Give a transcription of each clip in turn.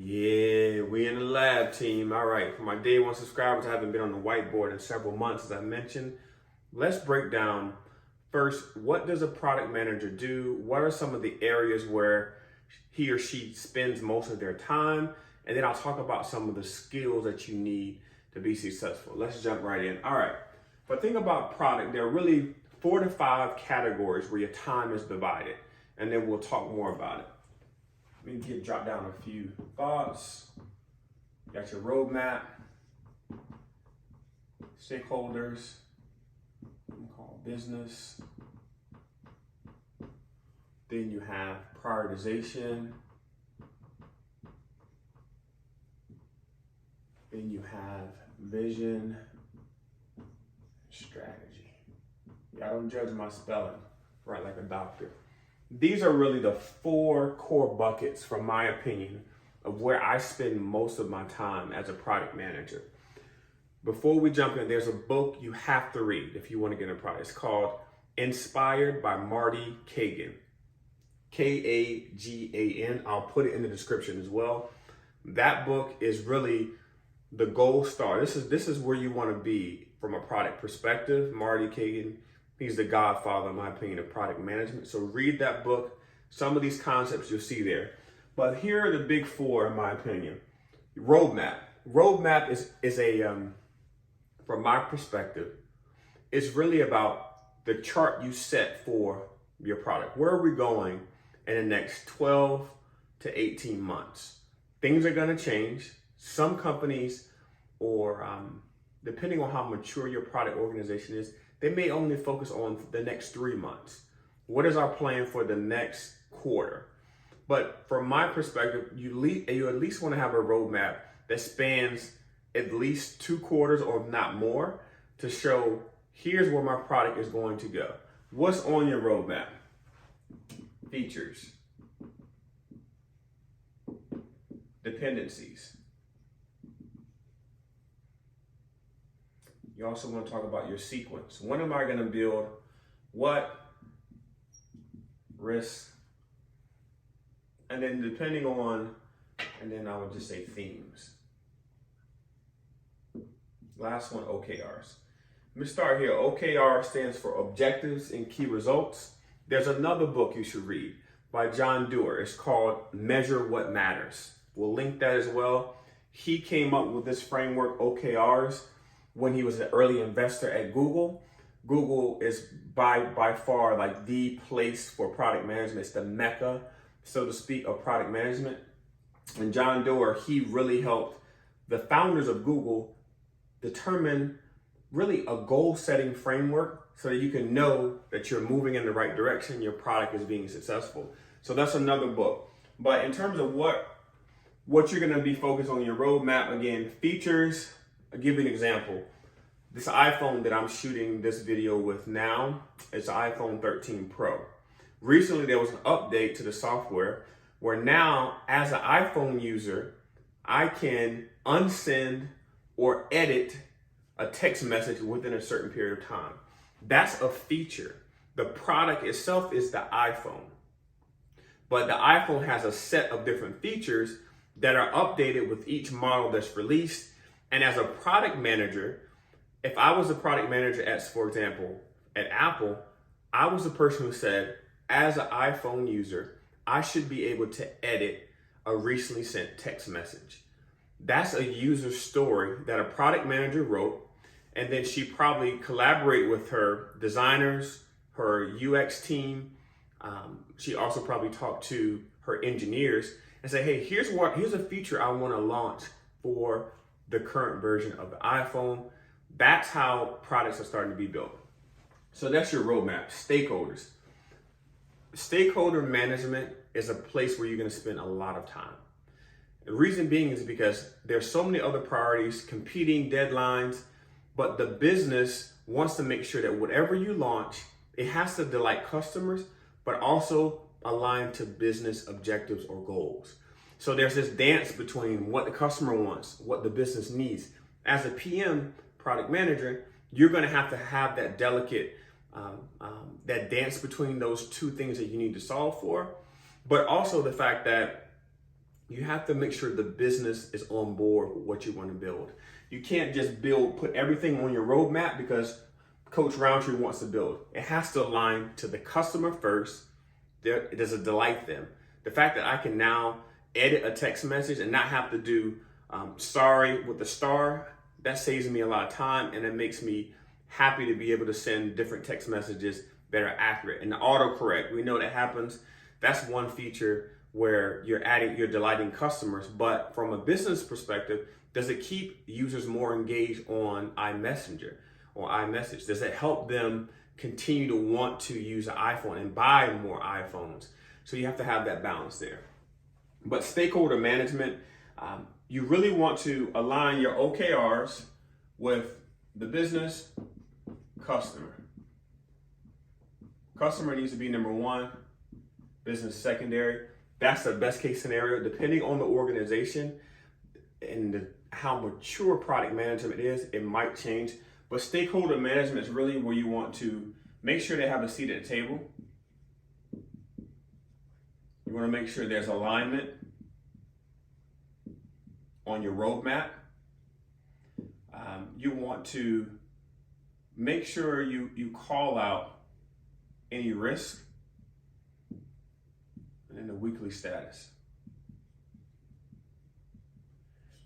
Yeah, we in the lab, team. All right, for my day one subscribers, I haven't been on the whiteboard in several months, as I mentioned. Let's break down first, what does a product manager do? What are some of the areas where he or she spends most of their time? And then I'll talk about some of the skills that you need to be successful. Let's jump right in. All right, but think about product. There are really 4 to 5 categories where your time is divided, and then we'll talk more about it. Let me drop down a few thoughts. You got your roadmap, stakeholders, call business. Then you have prioritization. Then you have vision, strategy. Yeah, I don't judge my spelling, right, like a doctor. These are really the 4 core buckets, from my opinion, of where I spend most of my time as a product manager. Before we jump in, there's a book you have to read if you want to get a product. It's called Inspired by Marty Cagan. Kagan. I'll put it in the description as well. That book is really the gold star. This is where you want to be from a product perspective. Marty Cagan, he's the godfather, in my opinion, of product management. So read that book. Some of these concepts you'll see there. But here are the big 4, in my opinion. Roadmap. Roadmap is a, from my perspective, it's really about the chart you set for your product. Where are we going in the next 12 to 18 months? Things are going to change. Some companies, or depending on how mature your product organization is, they may only focus on the next 3 months. What is our plan for the next quarter? But from my perspective, you at least want to have a roadmap that spans at least 2 quarters, or not more, to show here's where my product is going to go. What's on your roadmap? Features, dependencies. You also want to talk about your sequence. When am I going to build what, risks, and then depending on, and then I would just say themes. Last one, OKRs. Let me start here. OKR stands for Objectives and Key Results. There's another book you should read by John Doerr. It's called Measure What Matters. We'll link that as well. He came up with this framework, OKRs, when he was an early investor at Google. Google is by far like the place for product management. It's the mecca, so to speak, of product management. And John Doerr, he really helped the founders of Google determine really a goal-setting framework so that you can know that you're moving in the right direction, your product is being successful. So that's another book. But in terms of what you're going to be focused on your roadmap, again, features. I'll give you an example. This iPhone that I'm shooting this video with now, it's an iPhone 13 Pro. Recently, there was an update to the software where now, as an iPhone user, I can unsend or edit a text message within a certain period of time. That's a feature. The product itself is the iPhone. But the iPhone has a set of different features that are updated with each model that's released. And as a product manager, if I was a product manager at, for example, at Apple, I was the person who said, as an iPhone user, I should be able to edit a recently sent text message. That's a user story that a product manager wrote, and then she probably collaborated with her designers, her UX team. She also probably talked to her engineers and say, hey, here's a feature I want to launch for the current version of the iPhone. That's how products are starting to be built. So that's your roadmap. Stakeholders. Stakeholder management is a place where you're going to spend a lot of time. The reason being is because there's so many other priorities, competing deadlines, but the business wants to make sure that whatever you launch, it has to delight customers, but also align to business objectives or goals. So there's this dance between what the customer wants, what the business needs. As a PM, product manager, you're going to have that delicate, that dance between those two things that you need to solve for, but also the fact that you have to make sure the business is on board with what you want to build. You can't just put everything on your roadmap because Coach Roundtree wants to build. It has to align to the customer first. Does it delight them? The fact that I can now edit a text message and not have to do sorry with the star, that saves me a lot of time, and it makes me happy to be able to send different text messages that are accurate. And the autocorrect, we know that happens. That's one feature where you're delighting customers. But from a business perspective, does it keep users more engaged on iMessenger or iMessage? Does it help them continue to want to use an iPhone and buy more iPhones? So you have to have that balance there. But stakeholder management, you really want to align your OKRs with the business customer. Customer needs to be number one, business secondary. That's the best case scenario. Depending on the organization and how mature product management is, it might change. But stakeholder management is really where you want to make sure they have a seat at the table. You want to make sure there's alignment on your roadmap. You want to make sure you call out any risk and then the weekly status.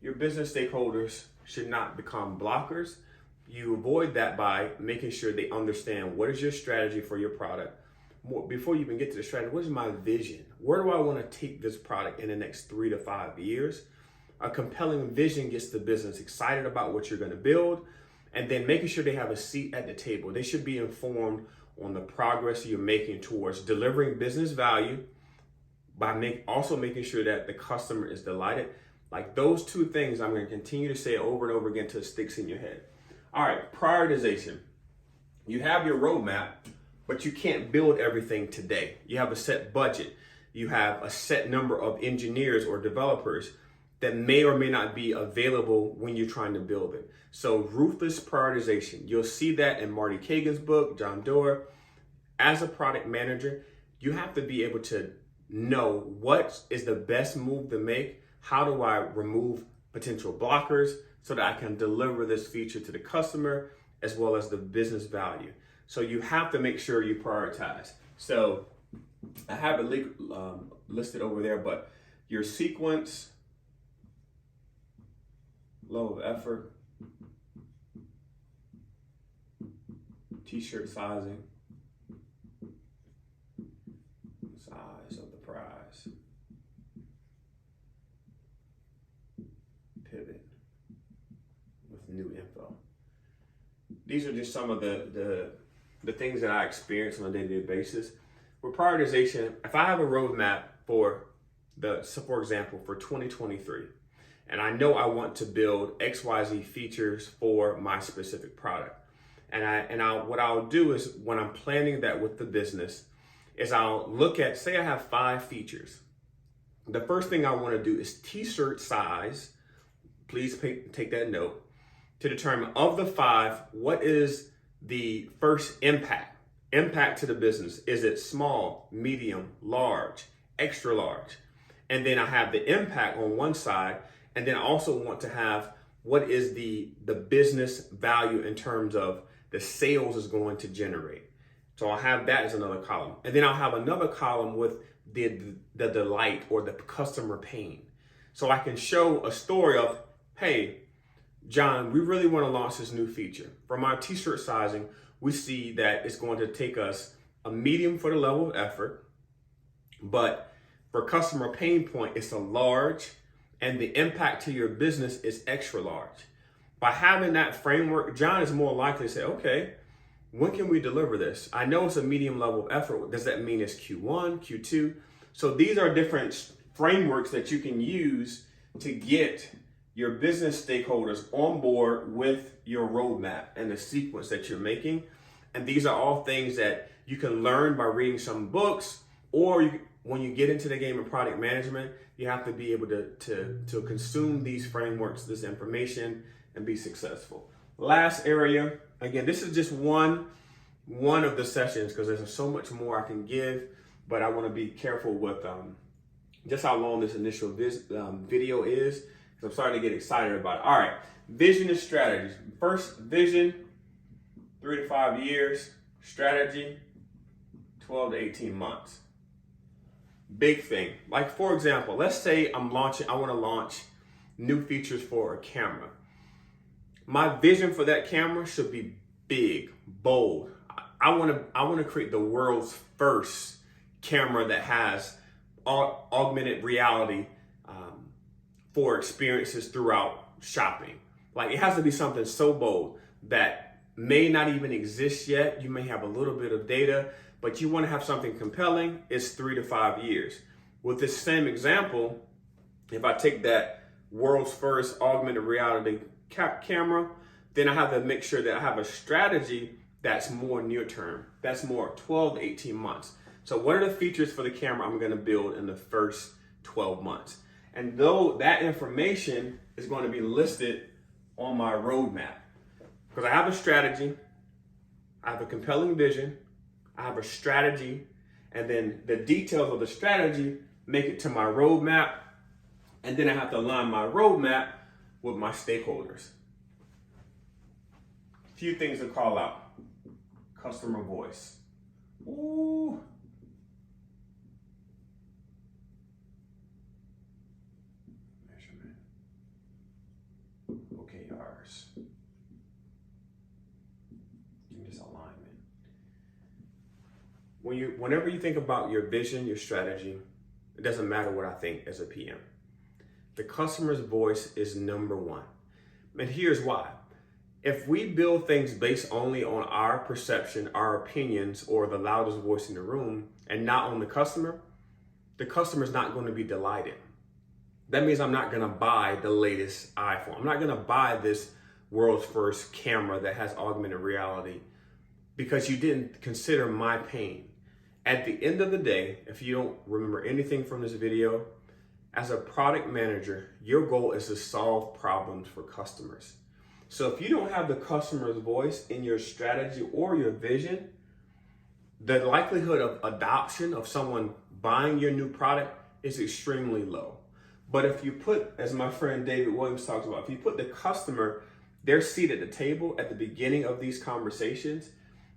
Your business stakeholders should not become blockers. You avoid that by making sure they understand what is your strategy for your product. Before you even get to the strategy, what is my vision? Where do I want to take this product in the next 3 to 5 years? A compelling vision gets the business excited about what you're going to build, and then making sure they have a seat at the table. They should be informed on the progress you're making towards delivering business value by also making sure that the customer is delighted. Like those two things, I'm going to continue to say over and over again until it sticks in your head. All right, prioritization. You have your roadmap, but you can't build everything today. You have a set budget. You have a set number of engineers or developers that may or may not be available when you're trying to build it. So ruthless prioritization. You'll see that in Marty Kagan's book, John Doerr. As a product manager, you have to be able to know what is the best move to make. How do I remove potential blockers so that I can deliver this feature to the customer as well as the business value? So you have to make sure you prioritize. So I have it listed over there, but your sequence, level of effort, t-shirt sizing, size of the prize, pivot with new info. These are just some of the things that I experience on a day-to-day basis. With prioritization, if I have a roadmap for example, for 2023, and I know I want to build XYZ features for my specific product. What I'll do is when I'm planning that with the business is I'll look at, say I have 5 features. The first thing I want to do is t-shirt size. Please take that note to determine of the 5, what is the first impact to the business? Is it small, medium, large, extra large? And then I have the impact on one side. And then I also want to have what is the business value in terms of the sales is going to generate. So I'll have that as another column. And then I'll have another column with the delight or the customer pain. So I can show a story of, hey, John, we really want to launch this new feature. From our t-shirt sizing, we see that it's going to take us a medium for the level of effort, but for customer pain point, it's a large, and the impact to your business is extra large. By having that framework, John is more likely to say, okay, when can we deliver this? I know it's a medium level of effort. Does that mean it's Q1, Q2? So these are different frameworks that you can use to get your business stakeholders on board with your roadmap and the sequence that you're making. And these are all things that you can learn by reading some books, or when you get into the game of product management, you have to be able to consume these frameworks, this information, and be successful. Last area, again, this is just one of the sessions because there's so much more I can give, but I want to be careful with just how long this initial video is, because I'm starting to get excited about it. All right, vision and strategies. First, vision, 3 to 5 years. Strategy, 12 to 18 months. Big thing. Like, for example, let's say I want to launch new features for a camera. My vision for that camera should be big, bold. I want to create the world's first camera that has augmented reality for experiences throughout shopping. Like, it has to be something so bold that may not even exist yet. You may have a little bit of data, but you want to have something compelling. It's 3 to 5 years. With this same example, if I take that world's first augmented reality camera, then I have to make sure that I have a strategy that's more near term. That's more 12 to 18 months. So what are the features for the camera I'm going to build in the first 12 months? And though that information is going to be listed on my roadmap, because I have a strategy, I have a compelling vision, I have a strategy, and then the details of the strategy make it to my roadmap, and then I have to align my roadmap with my stakeholders. Few things to call out. Customer voice. Ooh. Measurement. OKRs. And just alignment. Whenever you think about your vision, your strategy, it doesn't matter what I think as a PM. The customer's voice is number one. And here's why. If we build things based only on our perception, our opinions, or the loudest voice in the room, and not on the customer's not going to be delighted. That means I'm not going to buy the latest iPhone. I'm not going to buy this world's first camera that has augmented reality because you didn't consider my pain. At the end of the day, if you don't remember anything from this video, as a product manager, your goal is to solve problems for customers. So if you don't have the customer's voice in your strategy or your vision, the likelihood of adoption of someone buying your new product is extremely low. But if you put, as my friend David Williams talks about, if you put the customer, their seat at the table at the beginning of these conversations,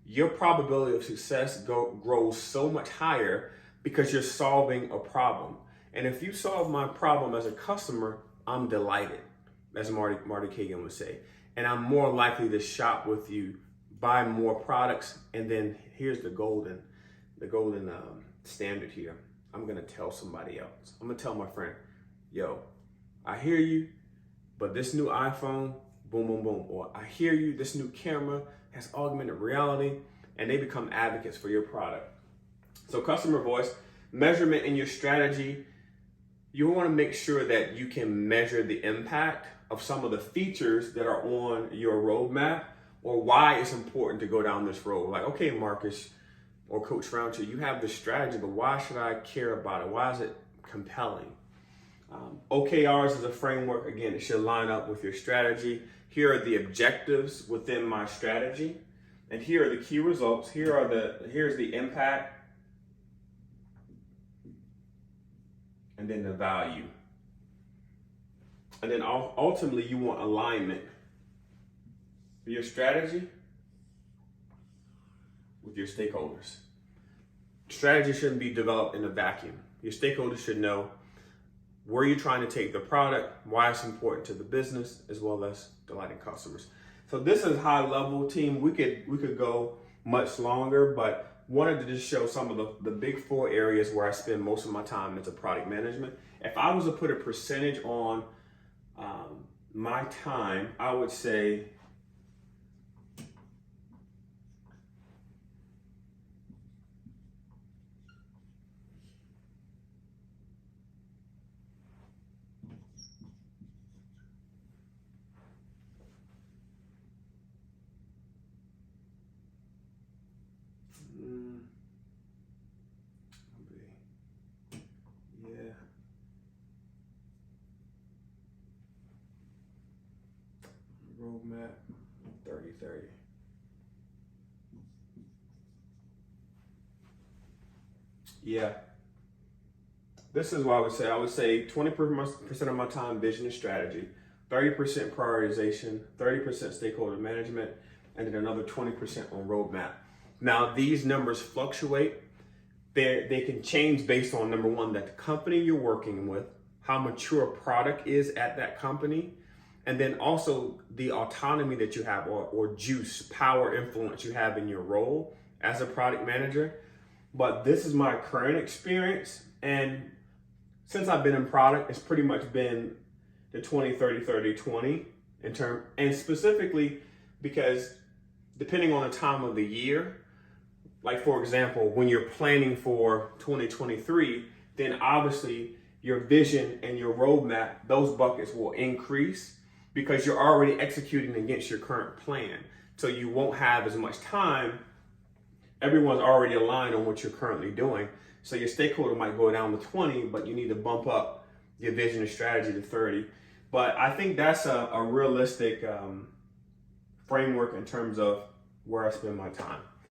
your probability of success grows so much higher because you're solving a problem. And if you solve my problem as a customer, I'm delighted, as Marty Kagan would say. And I'm more likely to shop with you, buy more products, and then here's the golden standard here. I'm gonna tell somebody else. I'm gonna tell my friend, yo, I hear you, but this new iPhone, boom, boom, boom. Or I hear you, this new camera has augmented reality, and they become advocates for your product. So customer voice, measurement in your strategy, you want to make sure that you can measure the impact of some of the features that are on your roadmap or why it's important to go down this road. Like, okay, Marcus or Coach Roundtree, you have this strategy, but why should I care about it? Why is it compelling? OKRs is a framework. Again, it should line up with your strategy. Here are the objectives within my strategy. And here are the key results. Here's the impact. And then the value. And then ultimately you want alignment for your strategy with your stakeholders. Strategy shouldn't be developed in a vacuum. Your stakeholders should know where you're trying to take the product, why it's important to the business, as well as delighting customers. So this is high level, team. We could go much longer, but wanted to just show some of the big four areas where I spend most of my time as a product management. If I was to put a percentage on my time, I would say roadmap 30-30. Yeah. This is what I would say. I would say 20% of my time, vision and strategy, 30% prioritization, 30% stakeholder management, and then another 20% on roadmap. Now, these numbers fluctuate. They can change based on, number one, that the company you're working with, how mature a product is at that company, and then also the autonomy that you have, or juice, power, influence you have in your role as a product manager. But this is my current experience, and since I've been in product, it's pretty much been the 20, 30, 30, 20 in term, and specifically because depending on the time of the year, like for example, when you're planning for 2023, then obviously your vision and your roadmap, those buckets will increase because you're already executing against your current plan. So you won't have as much time. Everyone's already aligned on what you're currently doing. So your stakeholder might go down to 20, but you need to bump up your vision and strategy to 30. But I think that's a realistic framework in terms of where I spend my time.